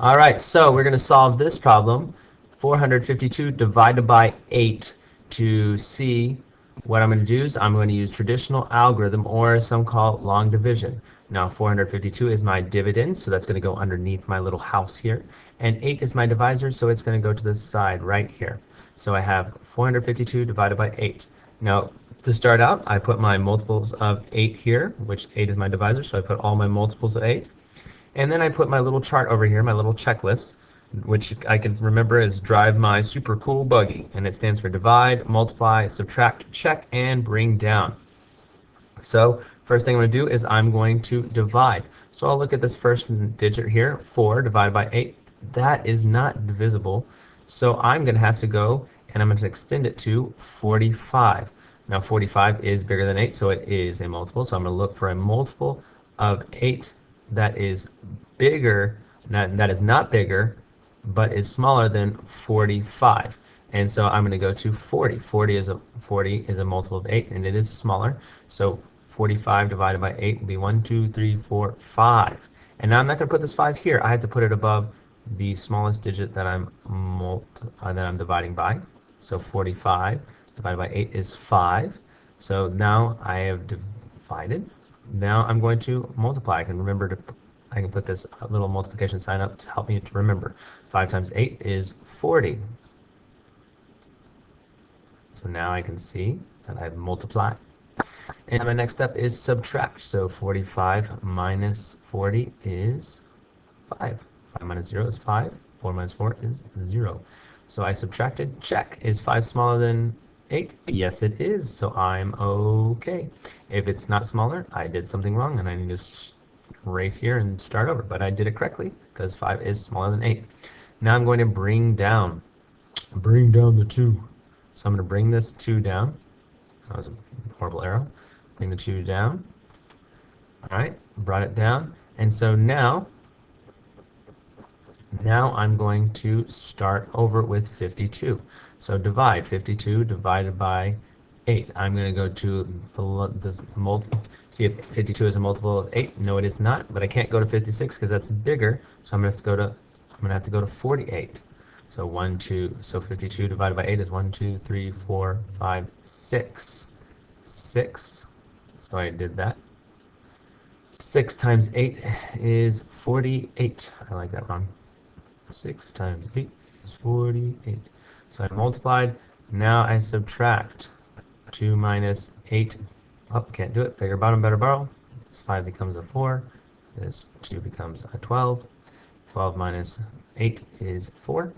All right, so we're going to solve this problem, 452 divided by 8. To see what I'm going to do is I'm going to use traditional algorithm, or some call it long division. Now 452 is my dividend, so that's going to go underneath my little house here. And 8 is my divisor, so it's going to go to the side right here. So I have 452 divided by 8. Now to start out, I put my multiples of 8 here, which 8 is my divisor, so I put all my multiples of 8. And then I put my little chart over here, my little checklist, which I can remember as drive my super cool buggy. And it stands for divide, multiply, subtract, check, and bring down. So first thing I'm going to do is I'm going to divide. So I'll look at this first digit here, 4 divided by 8. That is not divisible. So I'm going to have to go and I'm going to extend it to 45. Now 45 is bigger than 8, so it is a multiple. So I'm going to look for a multiple of 8 that is bigger, that is not bigger, but is smaller than 45. And so I'm going to go to 40. 40 is a multiple of 8, and it is smaller. So 45 divided by 8 will be 1, 2, 3, 4, 5. And now I'm not going to put this 5 here. I have to put it above the smallest digit that I'm dividing by. So 45 divided by 8 is 5. So now I have divided. Now I'm going to multiply. I can put this little multiplication sign up to help me to remember. 5 times 8 is 40. So now I can see that I've multiplied. And my next step is subtract. So 45 minus 40 is 5. 5 minus 0 is 5. 4 minus 4 is 0. So I subtracted. Check. Is 5 smaller than 8? Yes, it is. So I'm okay. If it's not smaller, I did something wrong and I need to erase here and start over. But I did it correctly because 5 is smaller than 8. Now I'm going to bring down the 2. So I'm going to bring this 2 down. That was a horrible arrow. Bring the 2 down. All right, brought it down. And so now I'm going to start over with 52. So divide 52 divided by 8. I'm going to go to this see if 52 is a multiple of 8. No, it is not, but I can't go to 56 because that's bigger. So I'm going to have to go to 48. So 52 divided by 8 is 1, 2, 3, 4, 5, 6. 6. So I did that. 6 times 8 is 48. I like that wrong. 6 times 8 is 48. So I multiplied. Now I subtract. 2 minus 8. Oh, can't do it. Bigger bottom, better borrow. This 5 becomes a 4. This 2 becomes a 12. 12 minus 8 is 4.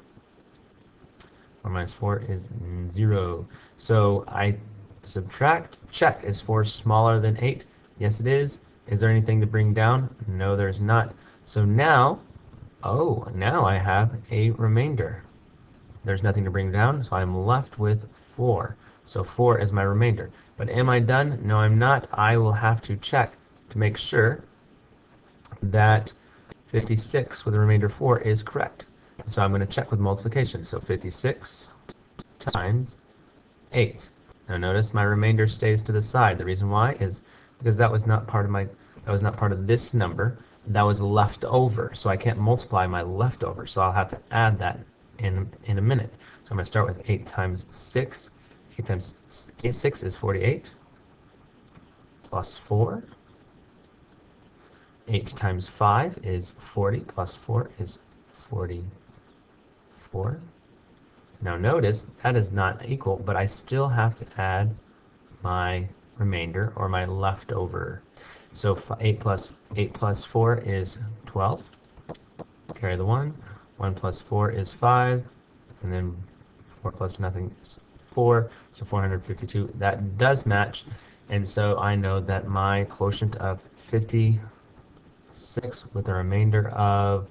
4 minus 4 is 0. So I subtract. Check. Is 4 smaller than 8? Yes, it is. Is there anything to bring down? No, there's not. So now, now I have a remainder. There's nothing to bring down, so I'm left with 4. So 4 is my remainder. But am I done? No, I'm not. I will have to check to make sure that 56 with a remainder 4 is correct. So I'm going to check with multiplication. So 56 times 8. Now notice my remainder stays to the side. The reason why is because that was not part of this number. That was left over. So I can't multiply my leftover. So I'll have to add that in a minute. So I'm going to start with 8 times 6. 8 times 6 is 48 plus 4. 8 times 5 is 40 plus 4 is 44. Now notice that is not equal, but I still have to add my remainder or my leftover. So 8 plus 4 is 12. Carry the 1. 1 plus 4 is 5. And then 4 plus nothing is 4. So 452. That does match. And so I know that my quotient of 56 with a remainder of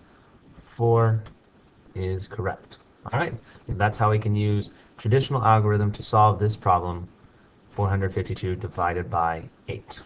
4 is correct. All right. That's how we can use traditional algorithm to solve this problem, 452 divided by 8.